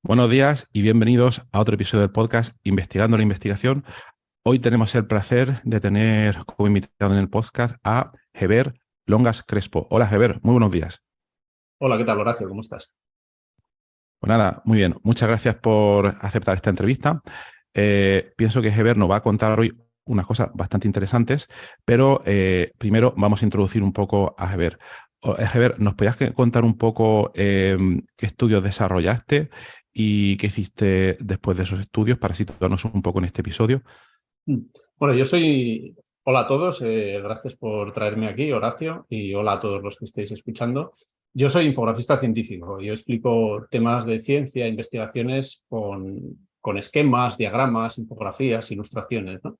Buenos días y bienvenidos a otro episodio del podcast Investigando la Investigación. Hoy tenemos el placer de tener como invitado en el podcast a Heber Longas Crespo. Hola Heber, muy buenos días. Hola, ¿qué tal, Horacio? ¿Cómo estás? Pues nada, muy bien. Muchas gracias por aceptar esta entrevista. Pienso que Heber nos va a contar hoy unas cosas bastante interesantes, pero primero vamos a introducir un poco a Heber. Heber, ¿nos podías contar un poco qué estudios desarrollaste y qué hiciste después de esos estudios para situarnos un poco en este episodio? Mm. Bueno, Hola a todos, gracias por traerme aquí, Horacio, y hola a todos los que estéis escuchando. Yo soy infografista científico. Yo explico temas de ciencia, investigaciones con esquemas, diagramas, infografías, ilustraciones, ¿no?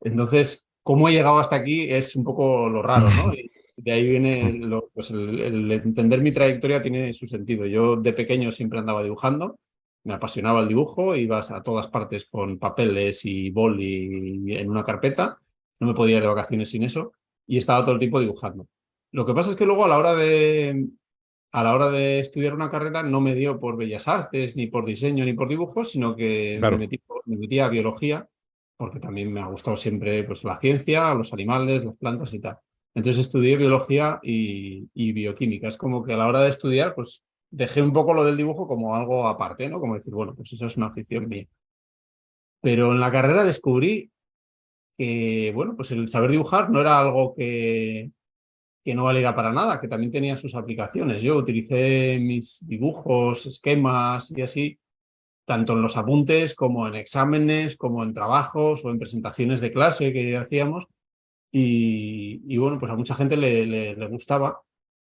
Entonces, cómo he llegado hasta aquí es un poco lo raro, ¿no? Y de ahí viene pues el entender mi trayectoria tiene su sentido. Yo de pequeño siempre andaba dibujando, me apasionaba el dibujo, ibas a todas partes con papeles y boli en una carpeta, no me podía ir de vacaciones sin eso y estaba todo el tiempo dibujando. Lo que pasa es que luego a la hora de estudiar una carrera no me dio por bellas artes, ni por diseño, ni por dibujo, sino que me Claro. metí, me metí a biología, porque también me ha gustado siempre pues, la ciencia, los animales, las plantas y tal. Entonces estudié biología y bioquímica. Es como que a la hora de estudiar, pues dejé un poco lo del dibujo como algo aparte, ¿no? Como decir, bueno, pues eso es una afición mía. Pero en la carrera descubrí que, bueno, pues el saber dibujar no era algo que no valiera para nada, que también tenía sus aplicaciones. Yo utilicé mis dibujos, esquemas y así, tanto en los apuntes como en exámenes, como en trabajos o en presentaciones de clase que hacíamos. Y bueno, pues a mucha gente le gustaba.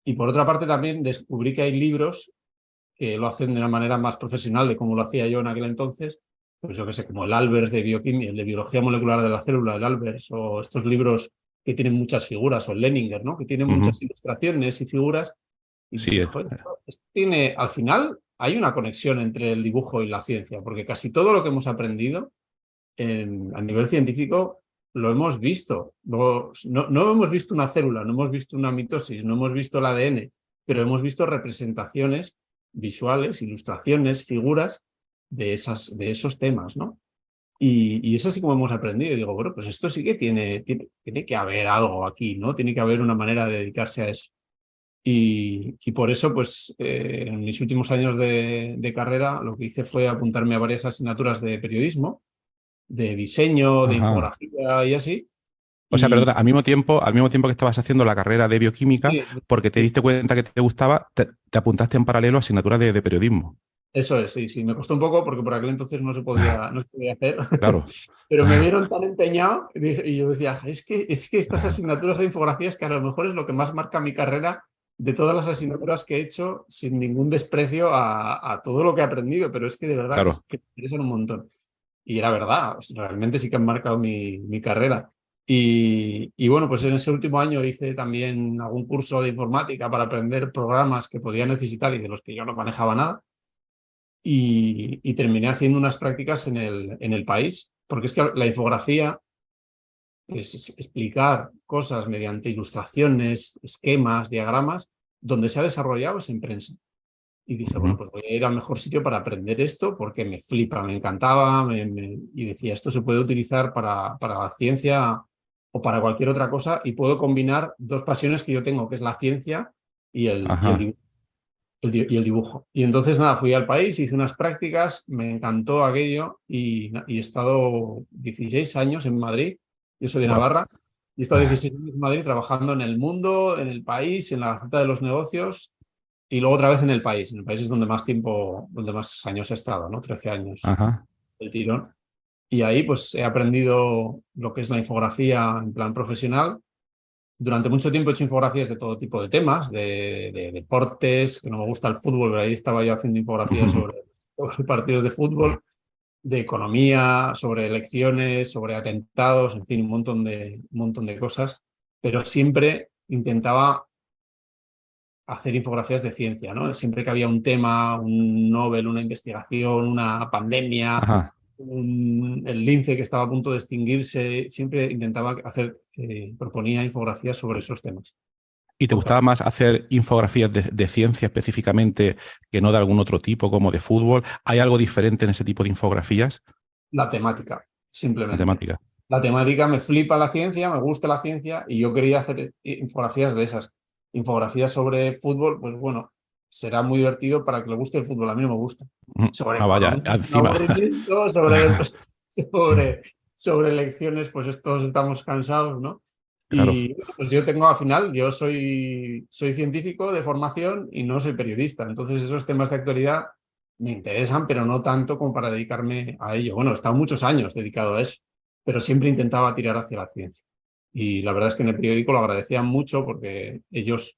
Y por otra parte también descubrí que hay libros que lo hacen de una manera más profesional de como lo hacía yo en aquel entonces, pues yo que sé, como el Albers de bioquímica, el de biología molecular de la célula, el Albers, o estos libros que tienen muchas figuras, o el Leninger, ¿no? Que tienen Ujú. muchas ilustraciones y figuras. Y Sí, dije, joder, esto tiene, al final hay una conexión entre el dibujo y la ciencia, porque casi todo lo que hemos aprendido a nivel científico lo hemos visto. No hemos visto una célula, no hemos visto una mitosis, no hemos visto el ADN, pero hemos visto representaciones visuales, ilustraciones, figuras de esos temas, ¿no? Y es así como hemos aprendido. Y digo, bueno, pues esto sí que tiene que haber algo aquí, ¿no? Tiene que haber una manera de dedicarse a eso. Y por eso, pues, en mis últimos años de carrera, lo que hice fue apuntarme a varias asignaturas de periodismo, de diseño, de ajá. infografía y así. O sea, perdona, Y al mismo tiempo que estabas haciendo la carrera de bioquímica, sí, porque te sí, diste cuenta que te gustaba, te apuntaste en paralelo a asignaturas de periodismo. eso es, sí, sí. Me costó un poco porque por aquel entonces no se podía hacer. Claro, Pero me vieron tan empeñado y yo decía, es que estas asignaturas de infografías que a lo mejor es lo que más marca mi carrera de todas las asignaturas que he hecho sin ningún desprecio a todo lo que he aprendido, pero es que de verdad claro. que me interesan un montón. Y era verdad, o sea, realmente sí que han marcado mi carrera. Y bueno, pues en ese último año hice también algún curso de informática para aprender programas que podía necesitar y de los que yo no manejaba nada. Y terminé haciendo unas prácticas en el país, porque es que la infografía es explicar cosas mediante ilustraciones, esquemas, diagramas, donde se ha desarrollado es en prensa. Y dije, bueno, Ujú. pues voy a ir al mejor sitio para aprender esto porque me flipa, me encantaba, y decía, esto se puede utilizar para la ciencia o para cualquier otra cosa y puedo combinar dos pasiones que yo tengo, que es la ciencia y el Ajá. dibujo. Y el dibujo. Y entonces, nada, fui al país, hice unas prácticas, me encantó aquello y he estado 16 años en Madrid. Yo soy de Wow. Navarra y he estado 16 años en Madrid trabajando en El Mundo, en El País, en la Gaceta de los Negocios y luego otra vez en El País. En El País es donde más tiempo, donde más años he estado, ¿no? 13 años Ajá. el tirón. Y ahí pues he aprendido lo que es la infografía en plan profesional. Durante mucho tiempo he hecho infografías de todo tipo de temas, de deportes, que no me gusta el fútbol, pero ahí estaba yo haciendo infografías sobre partidos de fútbol, de economía, sobre elecciones, sobre atentados, en fin, un montón de cosas, pero siempre intentaba hacer infografías de ciencia, ¿no? Siempre que había un tema, un Nobel, una investigación, una pandemia, Ajá. el lince que estaba a punto de extinguirse, siempre intentaba proponía infografías sobre esos temas. ¿Y te gustaba más hacer infografías de ciencia específicamente que no de algún otro tipo, como de fútbol? ¿Hay algo diferente en ese tipo de infografías? La temática, La simplemente. temática. La temática me flipa la ciencia, me gusta la ciencia y yo quería hacer infografías de esas. Infografías sobre fútbol, pues bueno, será muy divertido para que le guste el fútbol. A mí no me gusta. Sobre Ah, vaya, economía, un encima. aburrimiento, sobre elecciones, pues estos estamos cansados, ¿no? Claro, Y bueno, pues yo tengo al final, yo soy científico de formación y no soy periodista. Entonces esos temas de actualidad me interesan, pero no tanto como para dedicarme a ello. Bueno, he estado muchos años dedicado a eso, pero siempre intentaba tirar hacia la ciencia. Y la verdad es que en el periódico lo agradecían mucho porque ellos,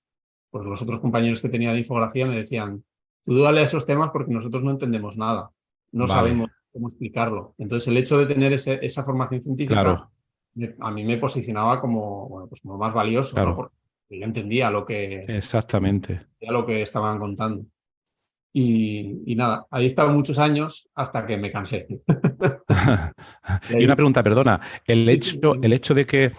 pues los otros compañeros que tenía de infografía me decían, tú dale a esos temas porque nosotros no entendemos nada, no vale, sabemos cómo explicarlo. Entonces el hecho de tener esa formación científica claro, a mí me posicionaba como, bueno, pues como más valioso, ¿no? claro, Porque yo entendía exactamente. lo que estaban contando. Y nada, ahí he estado muchos años hasta que me cansé. Y una Leí. pregunta, perdona, Sí, sí, el hecho de que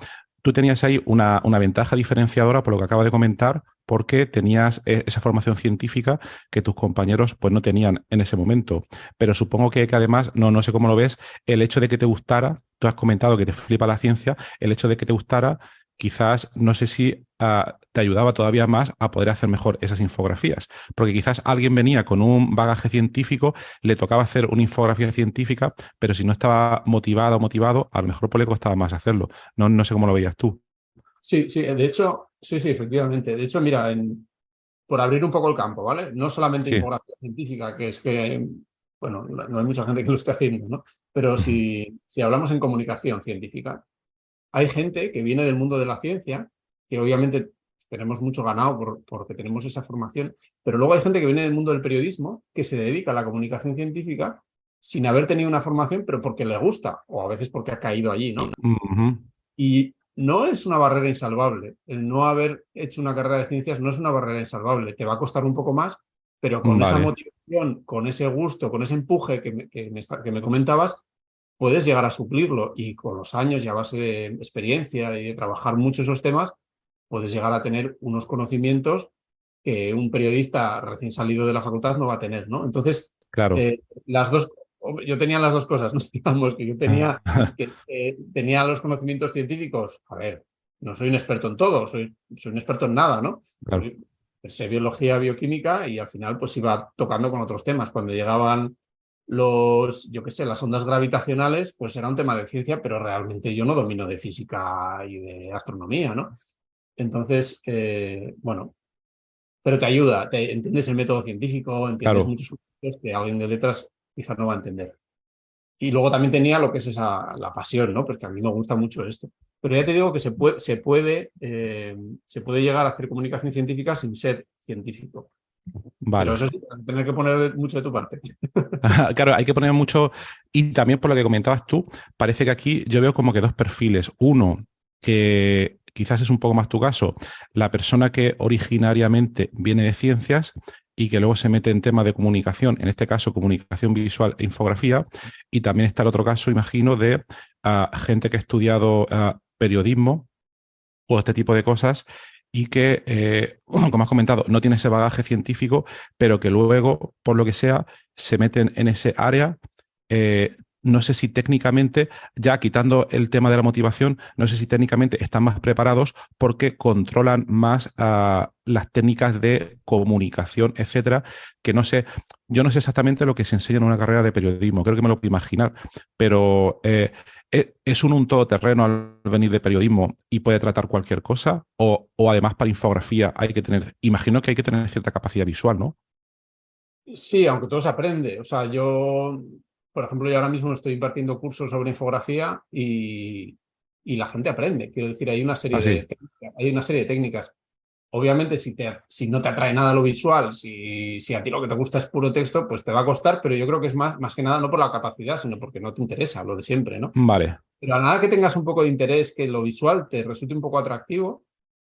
tú tenías ahí una ventaja diferenciadora por lo que acabas de comentar, porque tenías esa formación científica que tus compañeros pues no tenían en ese momento. Pero supongo que además, no sé cómo lo ves, el hecho de que te gustara, tú has comentado que te flipa la ciencia, el hecho de que te gustara, quizás no sé si te ayudaba todavía más a poder hacer mejor esas infografías, porque quizás alguien venía con un bagaje científico, le tocaba hacer una infografía científica, pero si no estaba motivado o motivado, a lo mejor pues le costaba más hacerlo. No sé cómo lo veías tú. sí, sí, de hecho, sí, sí, efectivamente. De hecho, mira, por abrir un poco el campo, ¿vale? No solamente Sí. infografía científica, que es que, bueno, no hay mucha gente que lo esté haciendo, ¿no? Pero Ujú. si hablamos en comunicación científica, hay gente que viene del mundo de la ciencia, que obviamente tenemos mucho ganado porque tenemos esa formación, pero luego hay gente que viene del mundo del periodismo, que se dedica a la comunicación científica sin haber tenido una formación, pero porque le gusta, o a veces porque ha caído allí, ¿no? Ujú. Y no es una barrera insalvable. El no haber hecho una carrera de ciencias no es una barrera insalvable. Te va a costar un poco más, pero con esa Vale, motivación, con ese gusto, con ese empuje que me comentabas, puedes llegar a suplirlo. Y con los años y a base de experiencia y de trabajar mucho esos temas, puedes llegar a tener unos conocimientos que un periodista recién salido de la facultad no va a tener, ¿no? Entonces, claro. las dos, yo tenía las dos cosas, ¿no? Digamos que yo tenía los conocimientos científicos, a ver, no soy un experto en todo, soy un experto en nada, ¿no? Claro. Sé biología, bioquímica y al final pues iba tocando con otros temas. Cuando llegaban yo qué sé, las ondas gravitacionales, pues era un tema de ciencia, pero realmente yo no domino de física y de astronomía, ¿no? Entonces, bueno, pero te ayuda, entiendes el método científico, entiendes Claro. muchos conceptos que alguien de letras quizás no va a entender. Y luego también tenía lo que es la pasión, ¿no? Porque a mí me gusta mucho esto. Pero ya te digo que se puede llegar a hacer comunicación científica sin ser científico. Pero Vale. eso sí, tener que poner mucho de tu parte. Claro, hay que poner mucho. Y también por lo que comentabas tú, parece que aquí yo veo como que dos perfiles. Uno, que quizás es un poco más tu caso, la persona que originariamente viene de ciencias y que luego se mete en temas de comunicación, en este caso comunicación visual e infografía. Y también está el otro caso, imagino, de gente que ha estudiado periodismo o este tipo de cosas y que, como has comentado, no tiene ese bagaje científico, pero que luego, por lo que sea, se meten en ese área. No sé si técnicamente, ya quitando el tema de la motivación, no sé si técnicamente están más preparados porque controlan más las técnicas de comunicación, etcétera, que no sé, yo no sé exactamente lo que se enseña en una carrera de periodismo, creo que me lo puedo imaginar, pero ¿es un todoterreno al venir de periodismo y puede tratar cualquier cosa? O además para infografía hay que tener, imagino que hay que tener cierta capacidad visual, ¿no? Sí, aunque todo se aprende. O sea, yo, por ejemplo, yo ahora mismo estoy impartiendo cursos sobre infografía y la gente aprende. Quiero decir, Ah, sí, hay una serie de técnicas. Obviamente, si no te atrae nada lo visual, si a ti lo que te gusta es puro texto, pues te va a costar, pero yo creo que es más que nada no por la capacidad, sino porque no te interesa lo de siempre, ¿no? vale, Pero a nada que tengas un poco de interés, que lo visual te resulte un poco atractivo,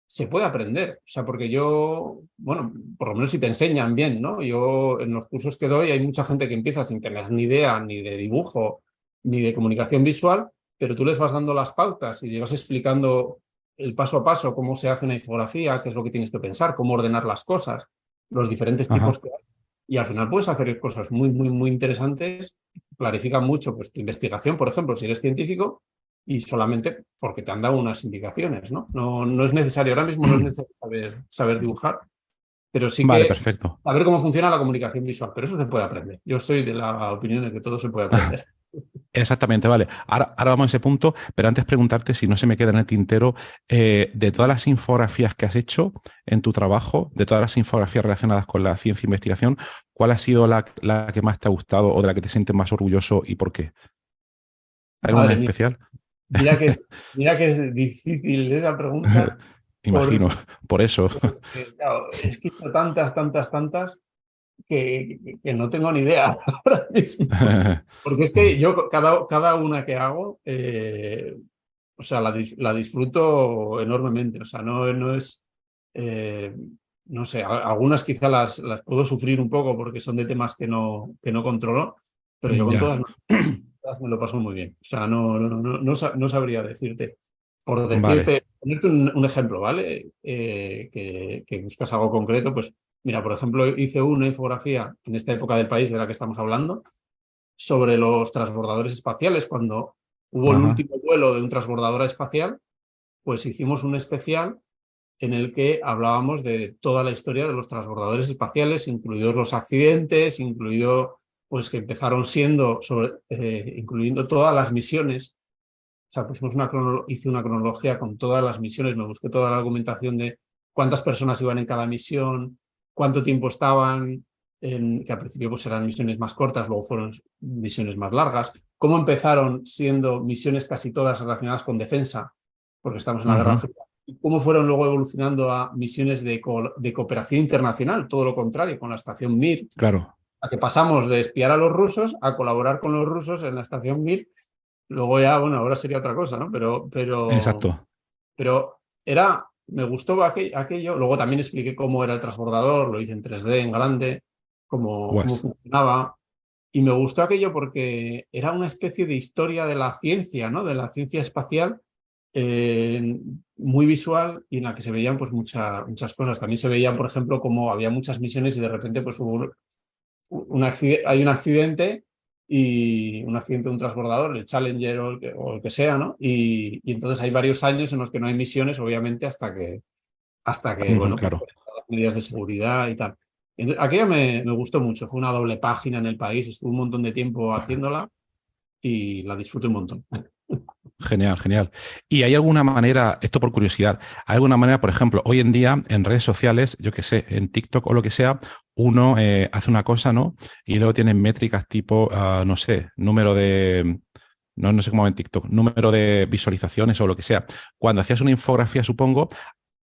se puede aprender. O sea, porque yo, bueno, por lo menos si te enseñan bien, ¿no? Yo en los cursos que doy hay mucha gente que empieza sin tener ni idea ni de dibujo ni de comunicación visual, pero tú les vas dando las pautas y les vas explicando el paso a paso, cómo se hace una infografía, qué es lo que tienes que pensar, cómo ordenar las cosas, los diferentes tipos Ajá. que hay. Y al final puedes hacer cosas muy, muy, muy interesantes, clarifican mucho pues, tu investigación, por ejemplo, si eres científico, y solamente porque te han dado unas indicaciones, ¿no? No, no es necesario, ahora mismo no es necesario saber dibujar, pero sí Vale, que perfecto. saber cómo funciona la comunicación visual, pero eso se puede aprender. Yo soy de la opinión de que todo se puede aprender. Exactamente, vale. Ahora vamos a ese punto, pero antes preguntarte si no se me queda en el tintero, de todas las infografías que has hecho en tu trabajo, de todas las infografías relacionadas con la ciencia e investigación, ¿cuál ha sido la que más te ha gustado o de la que te sientes más orgulloso y por qué? ¿Hay alguna en Madre mía, especial? mira que, mira que es difícil esa pregunta, Imagino, por eso. claro, es que he hecho tantas, tantas, tantas que no tengo ni idea ahora mismo. Porque es que yo cada una que hago, o sea, la disfruto enormemente. O sea, no es, eh, no sé, algunas quizá las puedo sufrir un poco porque son de temas que no controlo, pero yo con Ya, todas me lo paso muy bien. O sea, no sabría decirte. Por vale. decirte, ponerte un ejemplo, ¿vale? Que buscas algo concreto, pues mira, por ejemplo, hice una infografía en esta época del país de la que estamos hablando sobre los transbordadores espaciales. Cuando hubo el Ajá. último vuelo de un transbordador espacial, pues hicimos un especial en el que hablábamos de toda la historia de los transbordadores espaciales, incluidos los accidentes, incluido pues que empezaron siendo, incluyendo todas las misiones. O sea, pusimos hice una cronología con todas las misiones, me busqué toda la documentación de cuántas personas iban en cada misión, cuánto tiempo estaban, que al principio pues eran misiones más cortas, luego fueron misiones más largas, cómo empezaron siendo misiones casi todas relacionadas con defensa, porque estamos en la Guerra Ujú. Fría, y cómo fueron luego evolucionando a misiones de cooperación internacional, todo lo contrario, con la estación Mir, Claro, a que pasamos de espiar a los rusos a colaborar con los rusos en la estación Mir. Luego ya, bueno, ahora sería otra cosa, ¿no? exacto. Pero me gustó aquello. Luego también expliqué cómo era el transbordador, lo hice en 3D, en grande, cómo Pues, funcionaba. Y me gustó aquello porque era una especie de historia de la ciencia, ¿no? De la ciencia espacial, muy visual y en la que se veían pues muchas cosas. También se veían, por ejemplo, como había muchas misiones y de repente pues hay un accidente y un accidente de un transbordador, el Challenger o el que sea, ¿no? Y entonces hay varios años en los que no hay misiones, obviamente, hasta que ujú, bueno, pues claro. las medidas de seguridad y tal. Entonces, aquella me gustó mucho, fue una doble página en el país, estuve un montón de tiempo haciéndola y la disfruté un montón. Genial, genial. ¿Y hay alguna manera, esto por curiosidad, hay alguna manera, por ejemplo, hoy en día en redes sociales, yo qué sé, en TikTok o lo que sea, uno hace una cosa, ¿no? Y luego tienen métricas tipo, no sé, número de, no sé cómo va en TikTok, número de visualizaciones o lo que sea. Cuando hacías una infografía, supongo,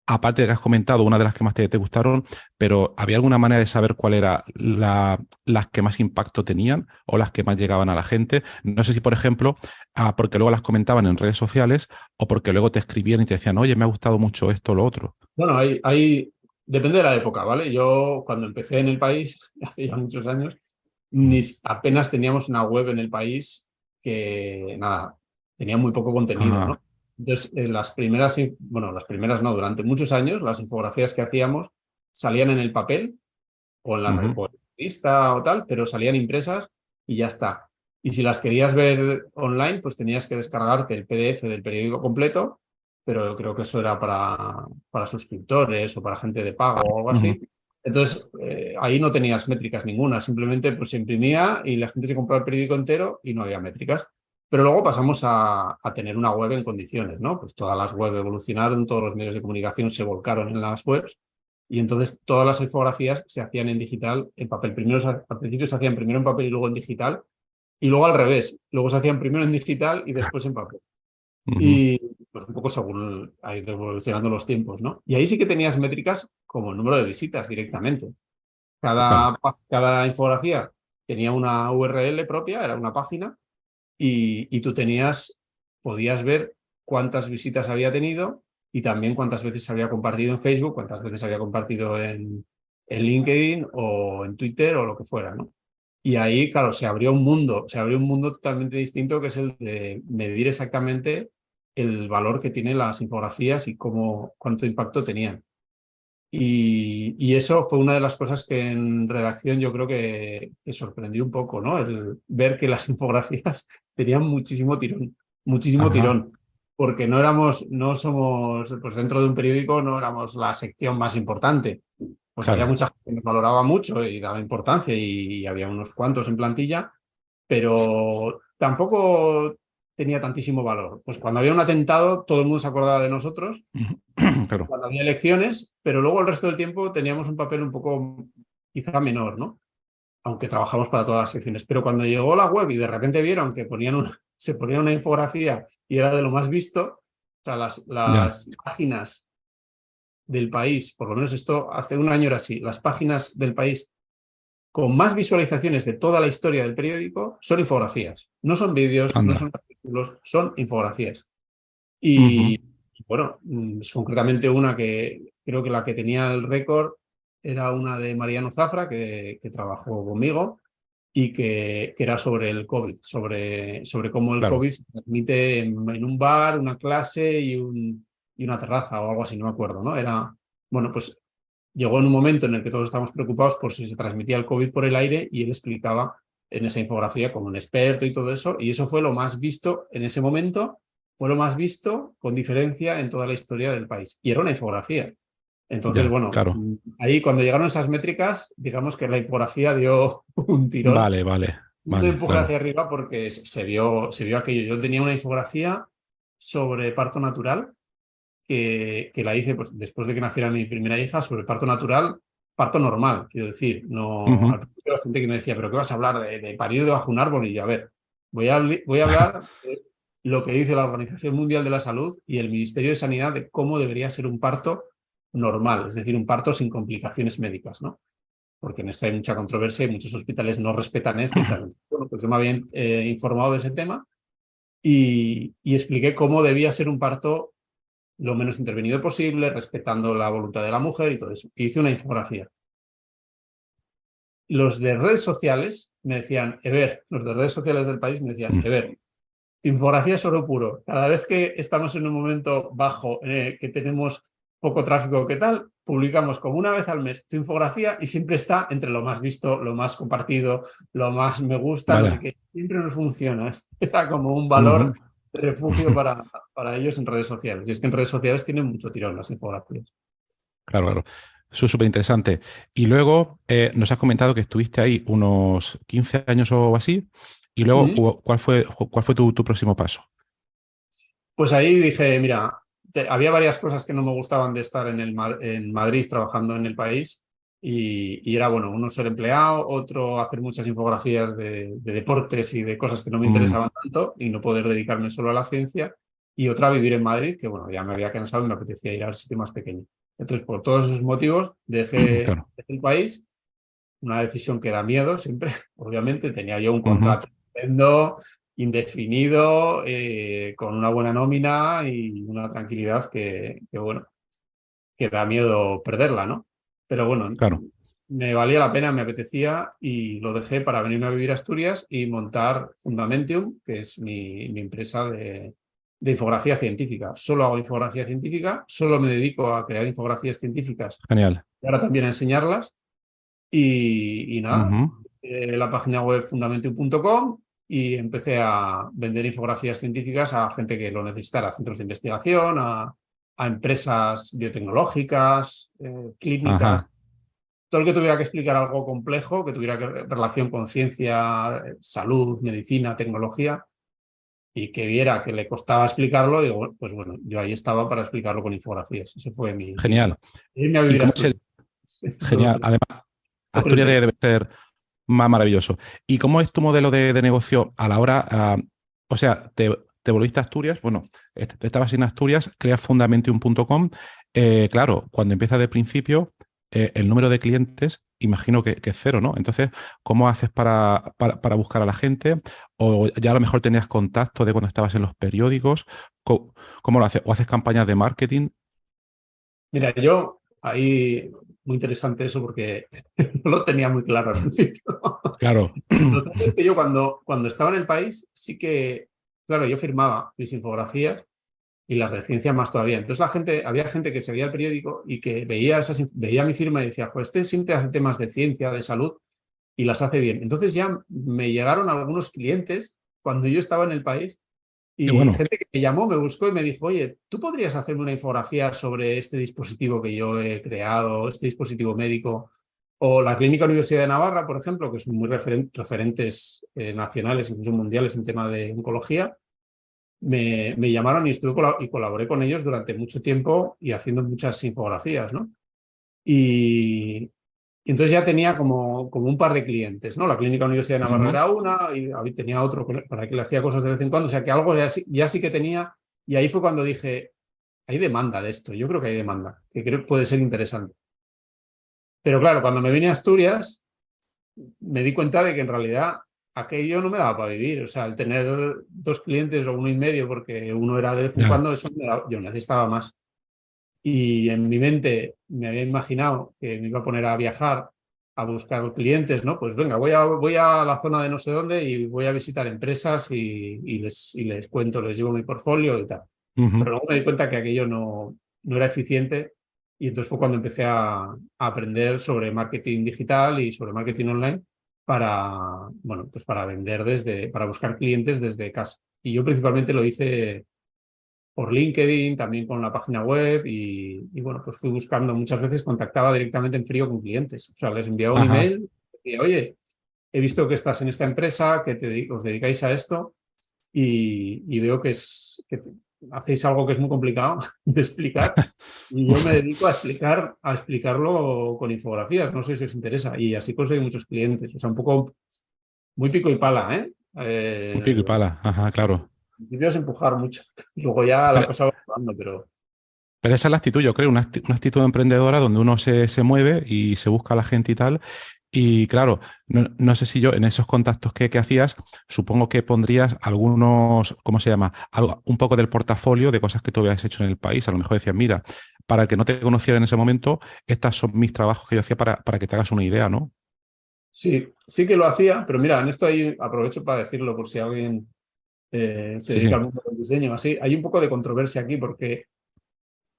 aparte de que has comentado una de las que más te gustaron, pero ¿había alguna manera de saber cuál era las que más impacto tenían o las que más llegaban a la gente? No sé si, por ejemplo, porque luego las comentaban en redes sociales o porque luego te escribían y te decían, oye, me ha gustado mucho esto o lo otro. Bueno, depende de la época, ¿vale? Yo cuando empecé en el país, hace ya muchos años, Mm. apenas teníamos una web en el país que, nada, tenía muy poco contenido, ¿no? Ajá. Entonces, las primeras no, durante muchos años las infografías que hacíamos salían en el papel o en Ujú. o en la revista o tal, pero salían impresas y ya está. Y si las querías ver online, pues tenías que descargarte el PDF del periódico completo, pero yo creo que eso era para suscriptores o para gente de pago o algo Ujú. así. Entonces, ahí no tenías métricas ninguna, simplemente pues se imprimía y la gente se compraba el periódico entero y no había métricas. Pero luego pasamos a tener una web en condiciones, ¿no? Pues todas las webs evolucionaron, todos los medios de comunicación se volcaron en las webs y entonces todas las infografías se hacían en digital, en papel. Al principio se hacían primero en papel y luego en digital, y luego al revés. Luego se hacían primero en digital y después en papel. Ujú. Y pues un poco según ha ido evolucionando los tiempos, ¿no? Y ahí sí que tenías métricas como el número de visitas directamente. Claro. Cada infografía tenía una URL propia, era una página, y tú podías ver cuántas visitas había tenido y también cuántas veces se había compartido en Facebook, cuántas veces se había compartido en LinkedIn o en Twitter o lo que fuera, ¿no? Y ahí, claro, se abrió un mundo totalmente distinto que es el de medir exactamente el valor que tienen las infografías y cuánto impacto tenían. Y eso fue una de las cosas que en redacción yo creo que sorprendió un poco, ¿no? El ver que las infografías tenían muchísimo Ajá, tirón, porque no somos, pues dentro de un periódico no éramos la sección más importante. Pues había claro. mucha gente que nos valoraba mucho y daba importancia y había unos cuantos en plantilla, pero tampoco tenía tantísimo valor. Pues cuando había un atentado, todo el mundo se acordaba de nosotros Claro. cuando había elecciones, pero luego el resto del tiempo teníamos un papel un poco quizá menor, ¿no? Aunque trabajamos para todas las secciones. Pero cuando llegó la web y de repente vieron que se ponía una infografía y era de lo más visto, o sea, Ya, las páginas del país, por lo menos esto hace un año era así, las páginas del país con más visualizaciones de toda la historia del periódico son infografías. No son vídeos, no anda. son artículos, son infografías. Ujú, Y bueno, concretamente una que creo que la que tenía el récord era una de Mariano Zafra, que trabajó conmigo y que era sobre el COVID, sobre cómo el claro. COVID se transmite en un bar, una clase y una terraza o algo así, no me acuerdo, ¿no? Bueno, pues llegó en un momento en el que todos estábamos preocupados por si se transmitía el COVID por el aire y él explicaba en esa infografía como un experto y todo eso, y eso fue lo más visto en ese momento, fue lo más visto con diferencia en toda la historia del país. Y era una infografía. Entonces, Ya, bueno, claro. ahí cuando llegaron esas métricas, digamos que la infografía dio un tirón, Vale, vale, un vale, empuje hacia claro. arriba porque se vio aquello. Yo tenía una infografía sobre parto natural que la hice pues, después de que naciera mi primera hija sobre parto natural, parto normal, quiero decir. No, Ujú. al principio la gente que me decía, ¿pero qué vas a hablar de parir debajo de un árbol? Y yo, a ver, voy a hablar de lo que dice la Organización Mundial de la Salud y el Ministerio de Sanidad de cómo debería ser un parto normal, es decir, un parto sin complicaciones médicas, ¿no? Porque en esto hay mucha controversia y muchos hospitales no respetan esto y tal. Bueno, pues yo me había informado de ese tema y expliqué cómo debía ser un parto lo menos intervenido posible, respetando la voluntad de la mujer y todo eso. Y hice una infografía. Los de redes sociales me decían, Ever, los de redes sociales del país me decían, Mm. Ever, infografía es oro puro. Cada vez que estamos en un momento bajo, que tenemos poco tráfico, ¿qué tal? Publicamos como una vez al mes tu infografía y siempre está entre lo más visto, lo más compartido, lo más me gusta, no sé Vaya. qué. Siempre nos funciona. Era como un Ujú. valor de refugio para ellos en redes sociales. Y es que en redes sociales tienen mucho tirón las infografías. Claro, claro. Eso es súper interesante. Y luego nos has comentado que estuviste ahí unos 15 años o así. Y luego, Mm. cuál fue tu próximo paso? Pues ahí dije, mira, había varias cosas que no me gustaban de estar en Madrid trabajando en el país y era, bueno, uno ser empleado, otro hacer muchas infografías de deportes y de cosas que no me Mm, interesaban tanto y no poder dedicarme solo a la ciencia y otra vivir en Madrid, que bueno, ya me había cansado y me apetecía ir al sitio más pequeño. Entonces, por todos esos motivos, dejé claro. el país, una decisión que da miedo siempre, obviamente, tenía yo un Ujú, contrato estupendo, indefinido, con una buena nómina y una tranquilidad bueno, que da miedo perderla, ¿no? Pero bueno, claro. me valía la pena, me apetecía y lo dejé para venirme a vivir a Asturias y montar Fundamentium, que es mi empresa de infografía científica. Solo hago infografía científica, solo me dedico a crear infografías científicas Genial. y ahora también a enseñarlas y nada, Ujú, la página web fundamentum.com y empecé a vender infografías científicas a gente que lo necesitara, a centros de investigación, a empresas biotecnológicas, clínicas, ajá. todo el que tuviera que explicar algo complejo, que tuviera relación con ciencia, salud, medicina, tecnología y que viera que le costaba explicarlo, digo, bueno, pues bueno, yo ahí estaba para explicarlo con infografías. Ese fue mi Genial. negocio. Irme a ¿Y vivir a cómo es Asturias. Genial. Además, Otro Asturias imperio. debe ser más maravilloso. ¿Y cómo es tu modelo de negocio a la hora? O sea, te volviste a Asturias, bueno, estabas en Asturias, creas fundamentium.com. Claro, cuando empiezas de principio, el número de clientes, imagino que es cero, ¿no? Entonces, ¿cómo haces para buscar a la gente? O ya a lo mejor tenías contacto de cuando estabas en los periódicos. ¿Cómo lo haces? ¿O haces campañas de marketing? Mira, yo ahí muy interesante eso porque no lo tenía muy claro al principio. Claro. Lo cierto es que yo cuando estaba en el país, sí que, claro, yo firmaba mis infografías y las de ciencia más todavía. Entonces había gente que seguía el periódico y que veía mi firma y decía, pues este siempre hace temas de ciencia, de salud y las hace bien. Entonces ya me llegaron algunos clientes cuando yo estaba en el país Qué y bueno. gente que me llamó, me buscó y me dijo, oye, ¿tú podrías hacerme una infografía sobre este dispositivo que yo he creado, este dispositivo médico? O la Clínica Universidad de Navarra, por ejemplo, que son muy referentes nacionales, incluso mundiales en tema de oncología, me llamaron y y colaboré con ellos durante mucho tiempo y haciendo muchas infografías, ¿no? Y entonces ya tenía como un par de clientes, ¿no? La Clínica Universidad de Navarra Ujú. era una y tenía otro para que le hacía cosas de vez en cuando, o sea que algo ya sí que tenía y ahí fue cuando dije, hay demanda de esto, yo creo que hay demanda, que creo que puede ser interesante. Pero claro, cuando me vine a Asturias, me di cuenta de que en realidad aquello no me daba para vivir. O sea, el tener dos clientes o uno y medio, porque uno era de vez en Ya. cuando, yo necesitaba más. Y en mi mente me había imaginado que me iba a poner a viajar, a buscar clientes, ¿no? Pues venga, voy a la zona de no sé dónde y voy a visitar empresas y les cuento, les llevo mi portfolio y tal. Ujú. Pero luego me di cuenta que aquello no era eficiente y entonces fue cuando empecé a aprender sobre marketing digital y sobre marketing online para, bueno, pues para buscar clientes desde casa. Y yo principalmente lo hice por LinkedIn, también con la página web bueno, pues fui buscando muchas veces, contactaba directamente en frío con clientes. O sea, les enviaba un Ajá. email, decía, oye, he visto que estás en esta empresa, que os dedicáis a esto y veo que hacéis algo que es muy complicado de explicar y yo me dedico a explicarlo con infografías, no sé si os interesa y así conseguí muchos clientes, o sea, un poco muy pico y pala, ¿eh? Un pico y pala. Ajá, claro. Al principio es empujar mucho, luego ya la Pero, cosa va bajando, pero pero esa es la actitud, yo creo, una actitud emprendedora donde uno se mueve y se busca a la gente y tal. Y claro, no sé si yo en esos contactos que hacías, supongo que pondrías algunos, ¿cómo se llama? Un poco del portafolio de cosas que tú habías hecho en el país. A lo mejor decías, mira, para el que no te conociera en ese momento, estos son mis trabajos que yo hacía para que te hagas una idea, ¿no? sí, sí que lo hacía, pero mira, en esto ahí aprovecho para decirlo por si alguien se Sí, dedica sí. al mundo del diseño, así, hay un poco de controversia aquí porque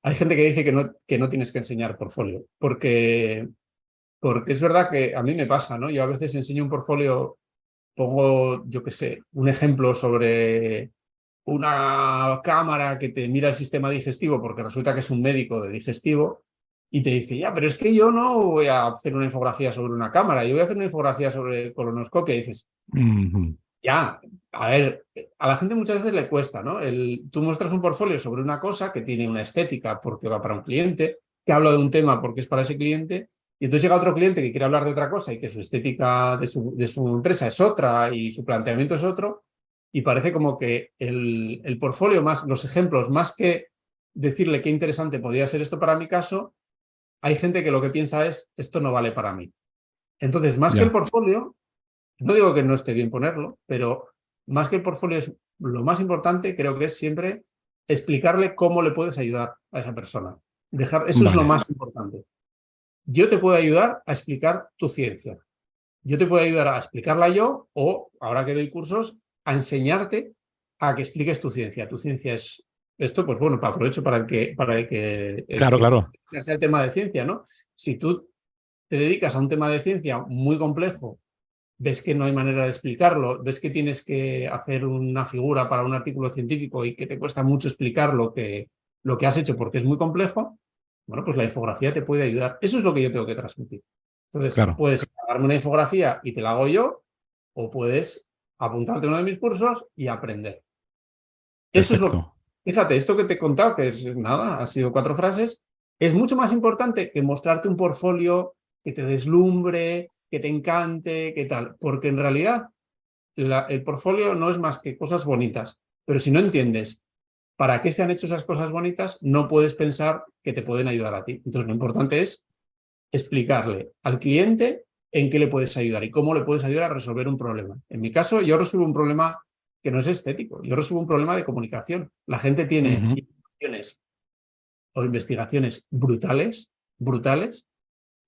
hay gente que dice que no tienes que enseñar portfolio, porque es verdad que a mí me pasa, ¿no? Yo a veces enseño un portfolio, pongo, yo qué sé, un ejemplo sobre una cámara que te mira el sistema digestivo porque resulta que es un médico de digestivo y te dice, ya, pero es que yo no voy a hacer una infografía sobre una cámara, yo voy a hacer una infografía sobre colonoscopia. Y dices, Ujú. ya, a ver, a la gente muchas veces le cuesta, ¿no? Tú muestras un portfolio sobre una cosa que tiene una estética porque va para un cliente, que habla de un tema porque es para ese cliente, y entonces llega otro cliente que quiere hablar de otra cosa y que su estética de su empresa es otra y su planteamiento es otro, y parece como que el portfolio más, los ejemplos, más que decirle qué interesante podría ser esto para mi caso, hay gente que lo que piensa es, esto no vale para mí. Entonces, más que el Ya, portfolio, no digo que no esté bien ponerlo, pero más que el portfolio es lo más importante, creo que es siempre explicarle cómo le puedes ayudar a esa persona. Eso es lo vale, más importante. Yo te puedo ayudar a explicar tu ciencia. Yo te puedo ayudar a explicarla yo o, ahora que doy cursos, a enseñarte a que expliques tu ciencia. Tu ciencia es esto, pues bueno, aprovecho el claro, que claro, sea el tema de ciencia, ¿no? Si tú te dedicas a un tema de ciencia muy complejo, ves que no hay manera de explicarlo, ves que tienes que hacer una figura para un artículo científico y que te cuesta mucho explicar lo que has hecho porque es muy complejo, bueno, pues la infografía te puede ayudar. Eso es lo que yo tengo que transmitir. Entonces, claro, puedes darme una infografía y te la hago yo, o puedes apuntarte a uno de mis cursos y aprender. Eso es lo. perfecto. Fíjate, esto que te he contado, que es nada, ha sido 4 frases, es mucho más importante que mostrarte un portfolio que te deslumbre, que te encante, que tal, porque en realidad el portfolio no es más que cosas bonitas, pero si no entiendes para qué se han hecho esas cosas bonitas, no puedes pensar que te pueden ayudar a ti. Entonces, lo importante es explicarle al cliente en qué le puedes ayudar y cómo le puedes ayudar a resolver un problema. En mi caso, yo resuelvo un problema que no es estético, yo resuelvo un problema de comunicación. La gente tiene Ujú. informaciones o investigaciones brutales, brutales,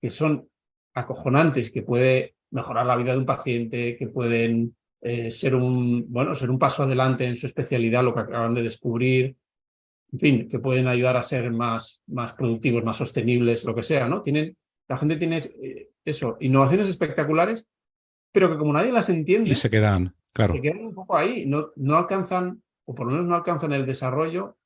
que son acojonantes, que puede mejorar la vida de un paciente, que pueden ser ser un paso adelante en su especialidad, lo que acaban de descubrir, en fin, que pueden ayudar a ser más productivos, más sostenibles, lo que sea, ¿no? La gente tiene eso, innovaciones espectaculares, pero que como nadie las Y entiende, se quedan, se claro, quedan un poco ahí, no alcanzan, o por lo menos no alcanzan el desarrollo,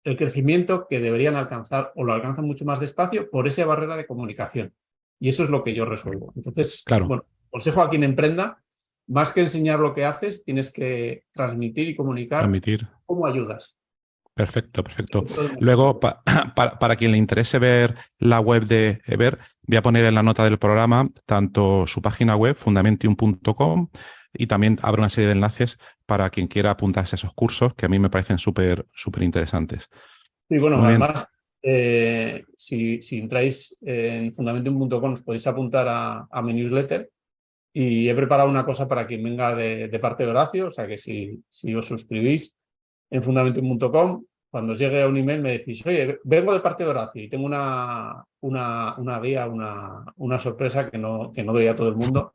el crecimiento que deberían alcanzar, o lo alcanzan mucho más despacio por esa barrera de comunicación. Y eso es lo que yo resuelvo. Entonces, claro, bueno, consejo a quien emprenda, más que enseñar lo que haces, tienes que transmitir y comunicar transmitir. cómo ayudas. Perfecto, perfecto. Esto es muy Luego, importante. para quien le interese ver la web de Eber, voy a poner en la nota del programa tanto su página web, fundamentium.com, y también habrá una serie de enlaces para quien quiera apuntarse a esos cursos que a mí me parecen súper, súper interesantes. Y bueno, Muy bien, además, si entráis en fundamentum.com os podéis apuntar a mi newsletter y he preparado una cosa para quien venga de parte de Horacio, o sea que si os suscribís en fundamentum.com, cuando os llegue a un email me decís, oye, vengo de parte de Horacio y tengo una guía, una sorpresa que no doy a todo el mundo,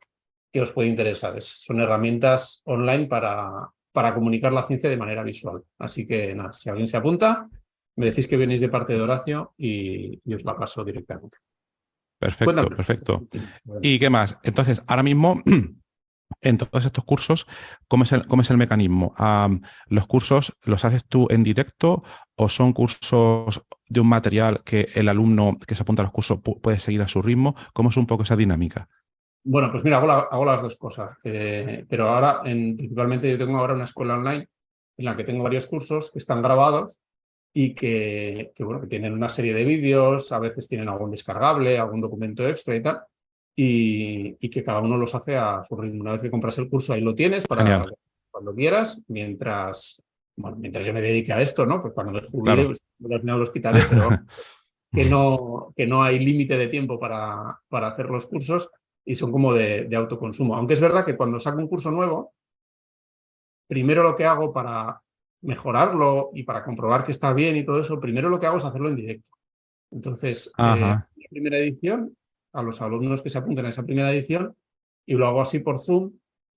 que os puede interesar. Son herramientas online para comunicar la ciencia de manera visual. Así que nada, si alguien se apunta, me decís que venís de parte de Horacio y os la paso directamente. perfecto, Cuéntame. perfecto. ¿Y qué más? Entonces, ahora mismo, en todos estos cursos, cómo es el mecanismo? ¿Los cursos los haces tú en directo o son cursos de un material que el alumno que se apunta a los cursos puede seguir a su ritmo? ¿Cómo es un poco esa dinámica? Bueno, pues mira, hago las dos cosas. Pero ahora, principalmente, yo tengo ahora una escuela online en la que tengo varios cursos que están grabados y bueno, que tienen una serie de vídeos, a veces tienen algún descargable, algún documento extra y tal, y que cada uno los hace a su ritmo. Una vez que compras el curso, ahí lo tienes Genial, para cuando quieras, mientras yo me dedique a esto, ¿no? Pues cuando me jubile, claro. pues, al final los quitaré, pero que no hay límite de tiempo para hacer los cursos y son como de autoconsumo. Aunque es verdad que cuando saco un curso nuevo, primero lo que hago para mejorarlo y para comprobar que está bien y todo eso, primero lo que hago es hacerlo en directo. Entonces, Ajá. la primera edición, a los alumnos que se apunten a esa primera edición, y lo hago así por Zoom,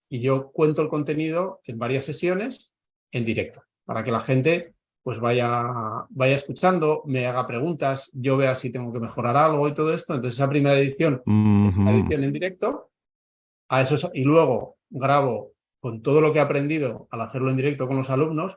y yo cuento el contenido en varias sesiones en directo, para que la gente pues vaya escuchando, me haga preguntas, yo vea si tengo que mejorar algo y todo esto. Entonces, esa primera edición es una Ujú. edición en directo, y luego grabo con todo lo que he aprendido al hacerlo en directo con los alumnos,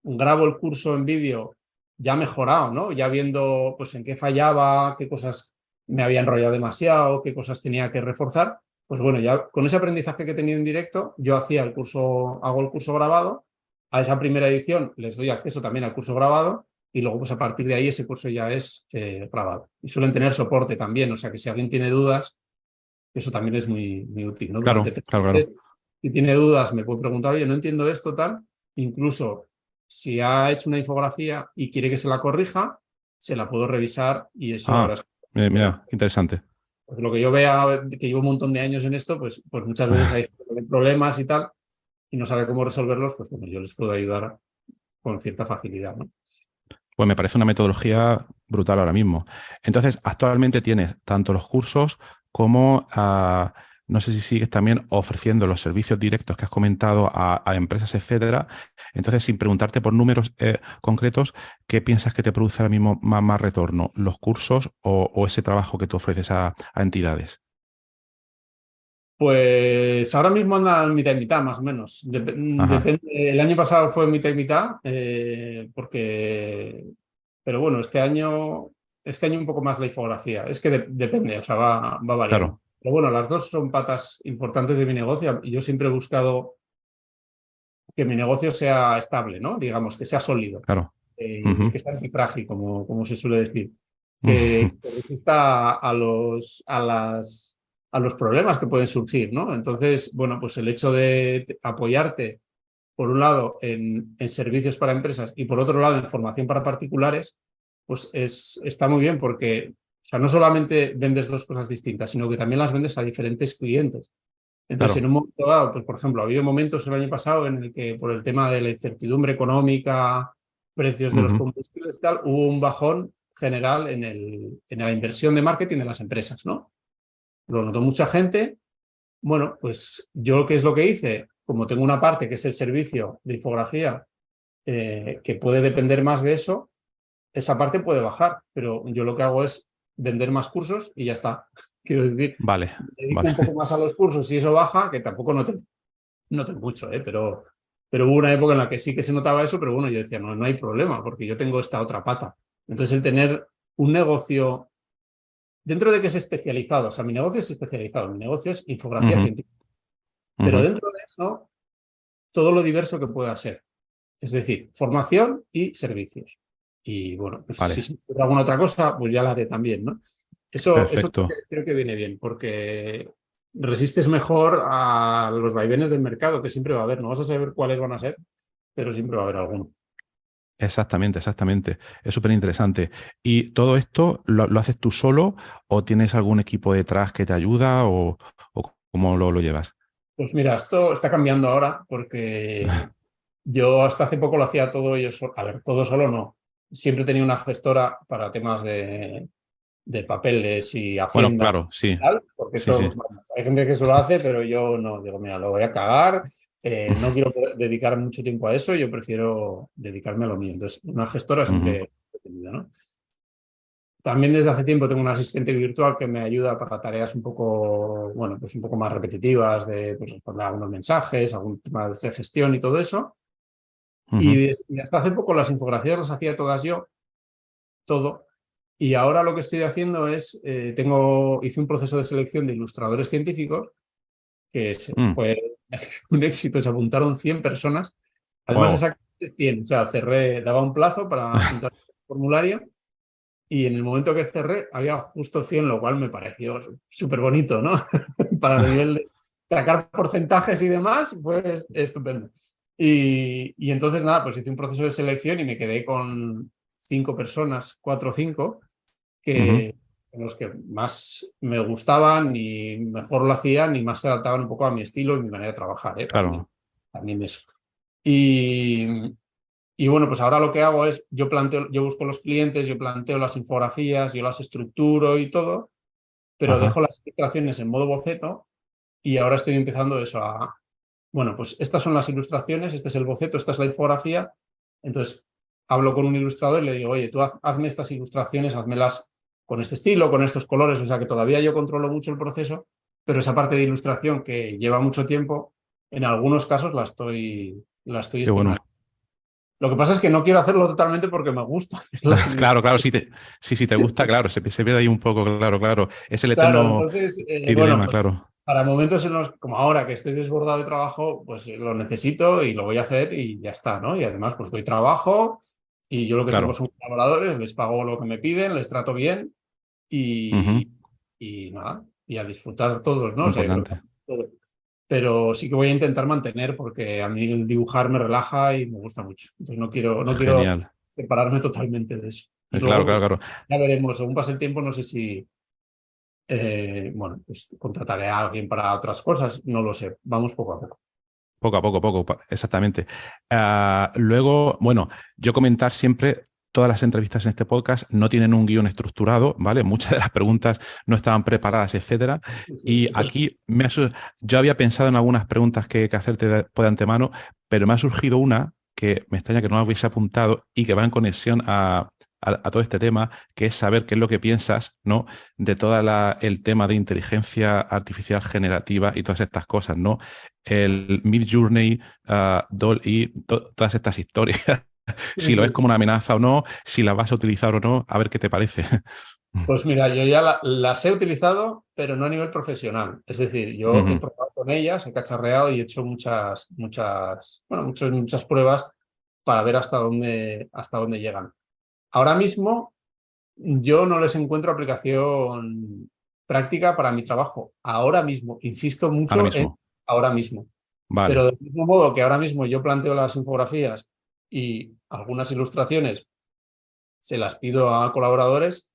grabo el curso en vídeo ya mejorado, ¿no? Ya viendo pues en qué fallaba, qué cosas me había enrollado demasiado, qué cosas tenía que reforzar. Pues bueno, ya con ese aprendizaje que he tenido en directo, yo hago el curso grabado, a esa primera edición les doy acceso también al curso grabado y luego pues a partir de ahí ese curso ya es grabado. Y suelen tener soporte también, o sea que si alguien tiene dudas, eso también es muy útil, ¿no? Durante Claro, tres claro, claro. meses, si tiene dudas, me puede preguntar, oye, no entiendo esto, tal. Incluso si ha hecho una infografía y quiere que se la corrija, se la puedo revisar y eso la verdad Ah, es que mira, interesante. pues lo que yo vea, que llevo un montón de años en esto, pues muchas veces hay problemas y tal, y no sabe cómo resolverlos, pues bueno, yo les puedo ayudar con cierta facilidad, ¿no? Pues me parece una metodología brutal ahora mismo. Entonces, actualmente tienes tanto los cursos como, no sé si sigues también ofreciendo los servicios directos que has comentado a empresas, etcétera. Entonces, sin preguntarte por números concretos, ¿qué piensas que te produce ahora mismo más retorno? ¿Los cursos o ese trabajo que tú ofreces a entidades? Pues ahora mismo anda mitad y mitad, más o menos. Ajá, Depende. El año pasado fue mitad y mitad, pero bueno, este año un poco más la infografía. Es que depende, o sea, va variando. claro, Pero bueno, las dos son patas importantes de mi negocio y yo siempre he buscado que mi negocio sea estable, ¿no? Digamos, que sea sólido, claro. Ujú, que sea antifrágil, como se suele decir, ujú. que resista a los problemas que pueden surgir, ¿no? Entonces, bueno, pues el hecho de apoyarte, por un lado, en servicios para empresas y por otro lado, en formación para particulares, pues está muy bien porque, o sea, no solamente vendes dos cosas distintas, sino que también las vendes a diferentes clientes. Entonces, en Claro. un momento dado, pues por ejemplo, ha habido momentos el año pasado en el que por el tema de la incertidumbre económica, precios de los Ujú, combustibles y tal, hubo un bajón general en la inversión de marketing de las empresas, ¿no? Lo notó mucha gente. Bueno, pues yo, ¿qué es lo que hice? Como tengo una parte que es el servicio de infografía que puede depender más de eso, esa parte puede bajar, pero yo lo que hago es vender más cursos y ya está. Quiero decir, Vale, me dedico vale. un poco más a los cursos y eso baja, que tampoco noté mucho, pero hubo una época en la que sí que se notaba eso, pero bueno, yo decía, no, no hay problema, porque yo tengo esta otra pata. Entonces, el tener un negocio, dentro de que es especializado, o sea, mi negocio es especializado, mi negocio es infografía Ujú, científica, pero ujú. dentro de eso, todo lo diverso que pueda ser, es decir, formación y servicios. Y bueno, pues si Vale, se me ocurre alguna otra cosa, pues ya la haré también, ¿no? Eso perfecto. creo que viene bien, porque resistes mejor a los vaivenes del mercado, que siempre va a haber. No vas a saber cuáles van a ser, pero siempre va a haber alguno. Exactamente, exactamente. Es súper interesante. ¿Y todo esto lo haces tú solo o tienes algún equipo detrás que te ayuda o cómo lo llevas? Pues mira, esto está cambiando ahora porque yo hasta hace poco lo hacía todo yo solo. A ver, todo solo no. Siempre tenía una gestora para temas de papeles y Bueno, hacienda claro, y sí, tal, porque sí, sí. eso, vamos, hay gente que eso lo hace, pero yo no, digo, mira, lo voy a cagar, no quiero dedicar mucho tiempo a eso, yo prefiero dedicarme a lo mío. Entonces, una gestora Ujú, siempre he tenido, ¿no? También desde hace tiempo tengo un asistente virtual que me ayuda para tareas un poco, bueno, pues un poco más repetitivas de pues, responder algunos mensajes, algún tema de gestión y todo eso. ujú. Y hasta hace poco las infografías las hacía todas yo, todo. Y ahora lo que estoy haciendo es, hice un proceso de selección de ilustradores científicos, que Mm, fue un éxito, se apuntaron 100 personas, además wow. exactamente 100, o sea, daba un plazo para apuntar el formulario y en el momento que cerré había justo 100, lo cual me pareció súper bonito, ¿no? Para el nivel de sacar porcentajes y demás, pues estupendo. Y entonces nada, pues hice un proceso de selección y me quedé con 5 personas, 4 o 5 Ujú, que los que más me gustaban y mejor lo hacían y más se adaptaban un poco a mi estilo y mi manera de trabajar, ¿eh? claro. También eso. Y, y bueno, pues ahora lo que hago es, yo busco los clientes, yo planteo las infografías, yo las estructuro y todo, pero Ajá. dejo las ilustraciones en modo boceto y ahora estoy empezando eso bueno, pues estas son las ilustraciones, este es el boceto, esta es la infografía. Entonces, hablo con un ilustrador y le digo, oye, tú hazme estas ilustraciones, hazmelas con este estilo, con estos colores, o sea que todavía yo controlo mucho el proceso, pero esa parte de ilustración que lleva mucho tiempo, en algunos casos la estoy Qué bueno. gestionando. Lo que pasa es que no quiero hacerlo totalmente porque me gusta las Claro, claro, ilustraciones. si te gusta, claro, se pierde ahí un poco, claro, claro. Es el Claro, eterno entonces, bueno, dilema, pues claro. para momentos en los, como ahora que estoy desbordado de trabajo, pues lo necesito y lo voy a hacer y ya está, ¿no? Y además, pues doy trabajo y yo lo que tengo Claro. son colaboradores, les pago lo que me piden, les trato bien Ujú, y nada, y a disfrutar todos, ¿no? muy O sea, yo creo que importante. todo. Pero sí que voy a intentar mantener porque a mí el dibujar me relaja y me gusta mucho. Entonces no quiero Genial. separarme totalmente de eso. Y Claro, luego, claro, pues, claro. ya veremos, según pase el tiempo, no sé si bueno, pues contrataré a alguien para otras cosas, no lo sé, vamos poco a poco. Poco a poco, exactamente. Luego, bueno, yo comentar siempre, todas las entrevistas en este podcast no tienen un guión estructurado, ¿vale? Muchas de las preguntas no estaban preparadas, etcétera. Sí, sí, Y aquí yo había pensado en algunas preguntas que hacerte de antemano, pero me ha surgido una que me extraña que no la hubiese apuntado y que va en conexión a todo este tema, que es saber qué es lo que piensas, ¿no? De todo el tema de inteligencia artificial generativa y todas estas cosas, ¿no? El Midjourney, DALL-E, todas estas historias, si lo ves como una amenaza o no, si la vas a utilizar o no, a ver qué te parece. Pues mira, yo ya las he utilizado, pero no a nivel profesional. Es decir, yo he Ujú, probado con ellas, he cacharreado y he hecho muchas pruebas para ver hasta dónde llegan. Ahora mismo yo no les encuentro aplicación práctica para mi trabajo. Ahora mismo, insisto ahora mucho en mismo. ahora mismo. Pero Vale, del mismo modo que ahora mismo yo planteo las infografías y algunas ilustraciones se las pido a colaboradores,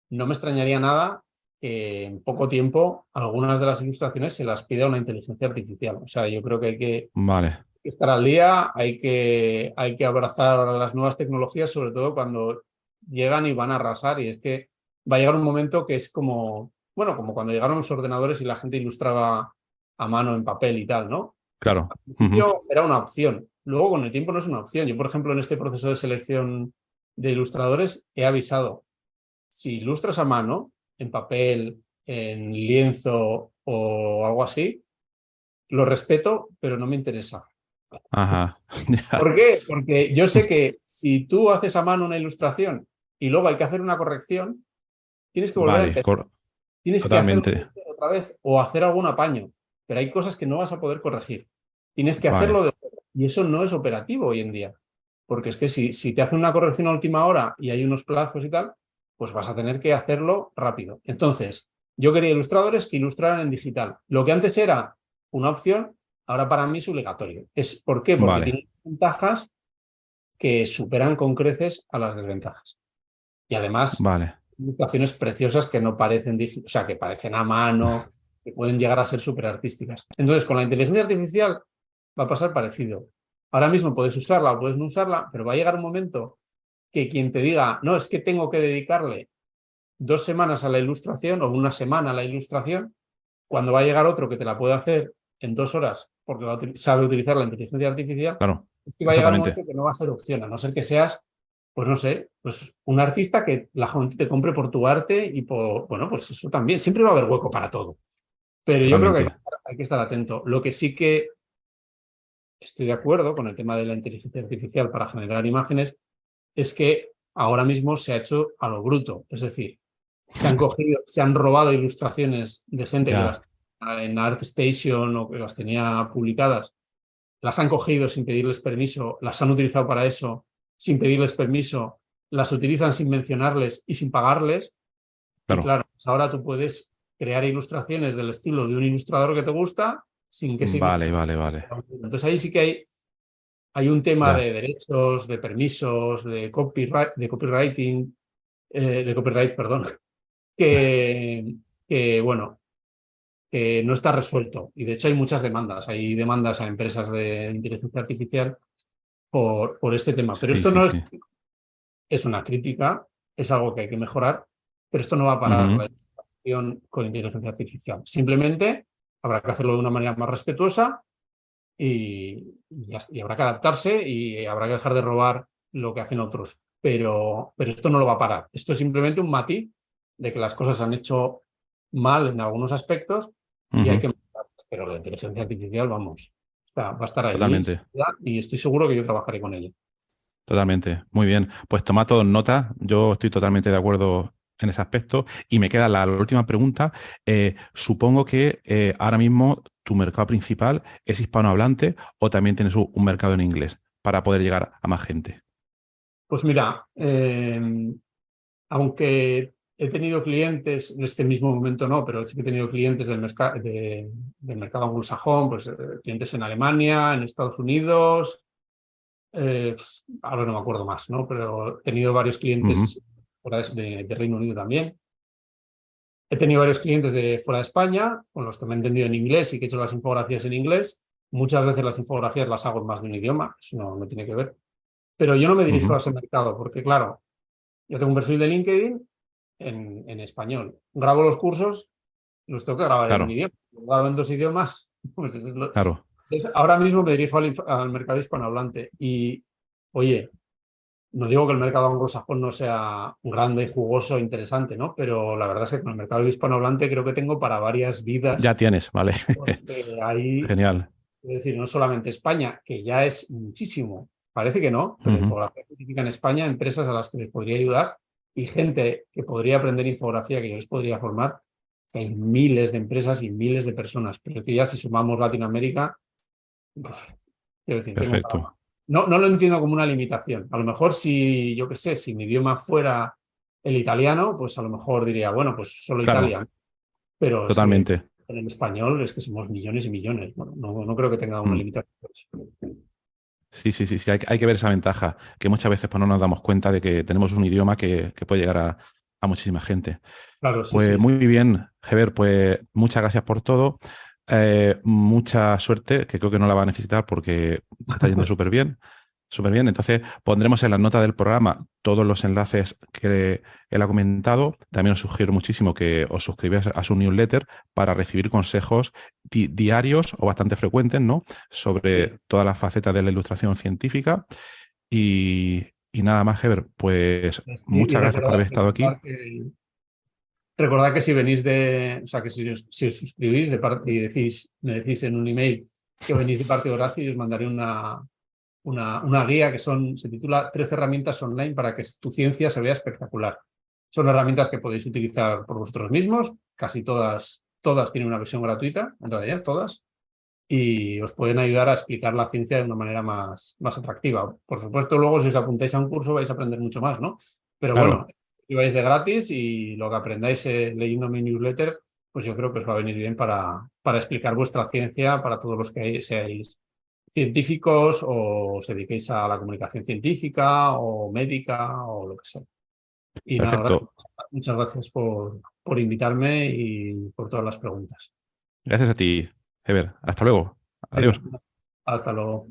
no me extrañaría nada que en poco tiempo algunas de las ilustraciones se las pida una inteligencia artificial. O sea, yo creo que hay que vale, estar al día, hay que abrazar las nuevas tecnologías, sobre todo cuando llegan y van a arrasar. Y es que va a llegar un momento que es como, bueno, como cuando llegaron los ordenadores y la gente ilustraba a mano en papel y tal, ¿no? claro. Al Ujú, principio era una opción, luego con el tiempo no es una opción. Yo, por ejemplo, en este proceso de selección de ilustradores he avisado, si ilustras a mano, en papel, en lienzo o algo así, lo respeto, pero no me interesa. Ajá. Ya. ¿Por qué? Porque yo sé que si tú haces a mano una ilustración y luego hay que hacer una corrección, tienes que volver a Vale, empezar. Tienes que hacerlo totalmente. otra vez o hacer algún apaño, pero hay cosas que no vas a poder corregir. Tienes que Vale, hacerlo de... Y eso no es operativo hoy en día, porque es que si te hacen una corrección a última hora y hay unos plazos y tal, pues vas a tener que hacerlo rápido. Entonces, yo quería ilustradores que ilustraran en digital. Lo que antes era una opción, ahora para mí es obligatorio. ¿Por qué? Porque vale, tiene ventajas que superan con creces a las desventajas. Y además, vale. ilustraciones preciosas que no parecen, o sea, que parecen a mano, que pueden llegar a ser súper artísticas. Entonces, con la inteligencia artificial va a pasar parecido. Ahora mismo puedes usarla o puedes no usarla, pero va a llegar un momento que quien te diga, no, es que tengo que dedicarle 2 semanas a la ilustración o una semana a la ilustración, cuando va a llegar otro que te la puede hacer en 2 horas porque sabe utilizar la inteligencia artificial, Claro, y va a llegar un exactamente. momento que no va a ser opción, a no ser que seas, pues no sé, pues un artista que la gente te compre por tu arte y por, bueno, pues eso también, siempre va a haber hueco para todo. Pero yo creo que Totalmente. hay que estar atento. Lo que sí que estoy de acuerdo con el tema de la inteligencia artificial para generar imágenes es que ahora mismo se ha hecho a lo bruto. Es decir, se han robado ilustraciones de gente que las Ya, tenía en ArtStation o que las tenía publicadas, las han cogido sin pedirles permiso, las han utilizado para eso sin pedirles permiso, las utilizan sin mencionarles y sin pagarles. Y claro. claro, pues ahora tú puedes crear ilustraciones del estilo de un ilustrador que te gusta sin que ese Vale, ilustrador... vale, vale. Entonces ahí sí que hay un tema Ya, de derechos, de permisos, de copywriting, de copyright, perdón, que, que, bueno, que no está resuelto. Y de hecho hay muchas demandas. Hay demandas a empresas de inteligencia artificial por este tema. Pero sí, esto sí, no sí. es una crítica, es algo que hay que mejorar, pero esto no va a parar Ujú. la ilustración con inteligencia artificial. Simplemente habrá que hacerlo de una manera más respetuosa y habrá que adaptarse y habrá que dejar de robar lo que hacen otros. Pero esto no lo va a parar. Esto es simplemente un matiz de que las cosas se han hecho mal en algunos aspectos y hay Ujú. que mejorar. Pero la inteligencia artificial, vamos, va a estar ahí Totalmente. y estoy seguro que yo trabajaré con ella. Totalmente, muy bien. Pues toma todo en nota. Yo estoy totalmente de acuerdo en ese aspecto. Y me queda la última pregunta. Supongo que ahora mismo tu mercado principal es hispanohablante o también tienes un mercado en inglés para poder llegar a más gente. Pues mira, aunque he tenido clientes, en este mismo momento no, pero sí que he tenido clientes del mercado anglosajón, pues clientes en Alemania, en Estados Unidos, eh, ahora no me acuerdo más, ¿no? Pero he tenido varios Ujú, clientes fuera de Reino Unido también. He tenido varios clientes de fuera de España, con los que me he entendido en inglés y que he hecho las infografías en inglés. Muchas veces las infografías las hago en más de un idioma, eso no tiene que ver. Pero yo no me dirijo ujú. a ese mercado, porque claro, yo tengo un perfil de LinkedIn en español. Grabo los cursos, los tengo que grabar en un Claro, idioma. Los grabo en 2 idiomas. Pues claro, ahora mismo me dirijo al mercado hispanohablante y, oye, no digo que el mercado anglosajón no sea grande, jugoso, interesante, ¿no? Pero la verdad es que con el mercado hispanohablante creo que tengo para varias ya vidas, tienes, vale. porque hay, Genial. es decir, no solamente España, que ya es muchísimo, parece que no, pero Ujú, infografía científica en España, empresas a las que les podría ayudar y gente que podría aprender infografía que yo les podría formar, que hay miles de empresas y miles de personas, pero que ya si sumamos Latinoamérica, uf, quiero decir, tengo para más. perfecto. No lo entiendo como una limitación. A lo mejor si, yo qué sé, si mi idioma fuera el italiano, pues a lo mejor diría, bueno, pues solo Claro, Italia. Pero es que totalmente. en el español es que somos millones y millones. Bueno, no creo que tenga una Mm. limitación por eso. Sí, sí, sí, sí, hay que ver esa ventaja, que muchas veces pues, no nos damos cuenta de que tenemos un idioma que puede llegar a muchísima gente. Claro, sí, Pues sí. muy bien, Heber, pues muchas gracias por todo. Mucha suerte, que creo que no la va a necesitar porque te está yendo súper bien. Súper bien. Entonces, pondremos en la nota del programa todos los enlaces que él ha comentado. También os sugiero muchísimo que os suscribáis a su newsletter para recibir consejos diarios o bastante frecuentes, ¿no? Sí. Sobre todas las facetas de la ilustración científica. Y nada más, Heber, pues Y muchas gracias por haber estado aquí. recordad que si venís o sea, que si os suscribís y me decís en un email que venís de parte de Horacio, y os mandaré una guía se titula 13 herramientas online para que tu ciencia se vea espectacular. Son herramientas que podéis utilizar por vosotros mismos, casi todas tienen una versión gratuita, en realidad todas, y os pueden ayudar a explicar la ciencia de una manera más atractiva. Por supuesto, luego si os apuntáis a un curso vais a aprender mucho más, ¿no? Pero bueno, Claro, si vais de gratis y lo que aprendáis leyendo mi newsletter, pues yo creo que os va a venir bien para explicar vuestra ciencia para todos los que seáis científicos o os dediquéis a la comunicación científica o médica o lo que sea. Y nada, perfecto. muchas gracias por invitarme y por todas las preguntas. Gracias a ti, Heber. Hasta luego. Adiós. Venga, hasta luego.